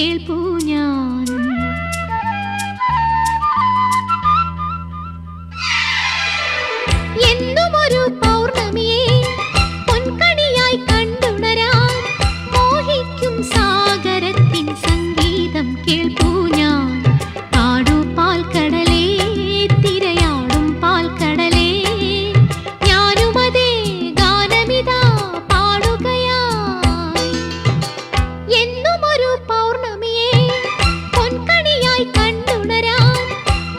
കേൾപ്പൂ ഞാൻ. എന്നുമൊരു പൗർണമിയെ പൊൻകണിയായി കണ്ടുണരാൻ മോഹിക്കും സാഗരത്തിൻ സംഗീതം കേൾപ്പൂ ഞാൻ. പാടൂ പാൽക്കടലേ, തിരയാടും പാൽക്കടലേ, ഞാനുമതേ ഗാനമിതാ പാടുകയായി. എന്നുമൊരു പൗർണമിയെ പൊൻകണിയായി കണ്ടുണരാൻ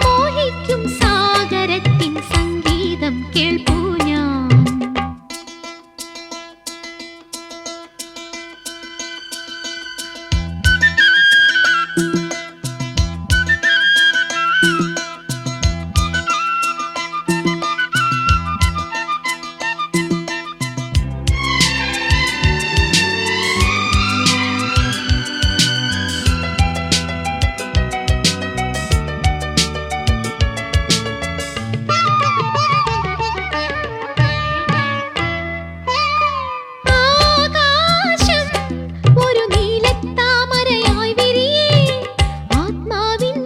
മോഹിക്കും സാഗരത്തിൻ സംഗീതം കേൾപ്പൂ ഞാൻ. ആകാശം ഒരു നീലത്താമരയായി വിരിയേ, ആത്മാവിൻ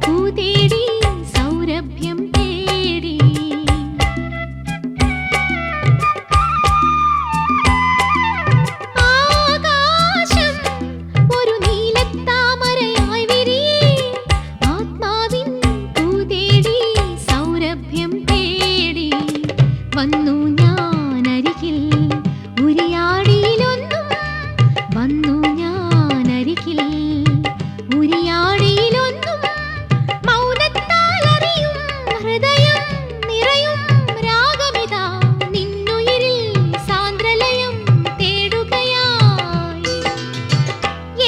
പൂതേടി സൗരഭ്യം തേടി. ആകാശം ഒരു നീലത്താമരയായി വിരിയേ, ആത്മാവിൻ പൂതേടി സൗരഭ്യം തേടി. വന്നു ഞാനരികിൽ ഉരിയാടിയിലൊന്നും, വന്നു ഞാനരികിൽ ഉരിയാടിയിലൊന്നും, മൗനത്താലറിയും ഹൃദയം നിറയും രാഗമിതാ നിന്നുയിരിൽ സാന്ദ്രലയം തേടുകയായി.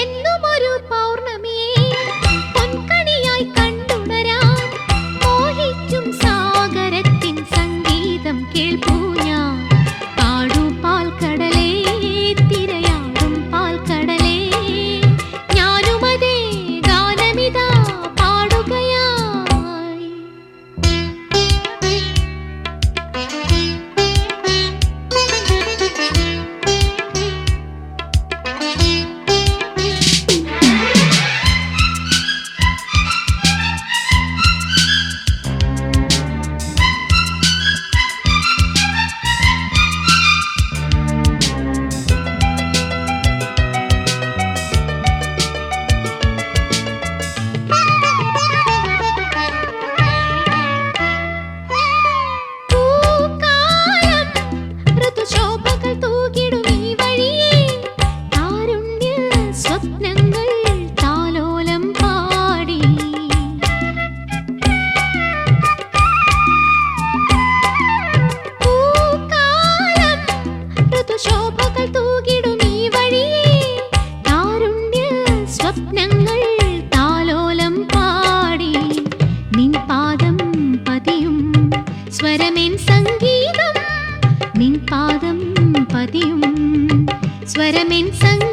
എന്നുമൊരു പൗർണമിയെ പൊൻകണിയായി കണ്ടുണരാൻ മോഹിക്കും സാഗരത്തിൻ സംഗീതം കേൾപ്പൂ ഞാൻ. പാടൂ പാൽക്കടലേ, തിരയാടും പാൽക്കടലേ, ഞാനുമതേ ഗാനമിതാ പാടുകയായി. പൂക്കാലം ഋതുശോഭകൾ തൂകിടും ഈ വഴിയേ, താരുണ്യ സ്വപ്നങ്ങൾ താലോലം പാടി. പൂക്കാലം ഋതുശോഭകൾ തൂകിടും ഈ വഴിയേ, താരുണ്യ സ്വപ്നങ്ങൾ താലോലം പാടി. നിൻ പാദം പതിയും സ്വരമെൻ സംഗീതം, നിൻ പാദം പതിയും സ്വരമെൻ സംഗീതം.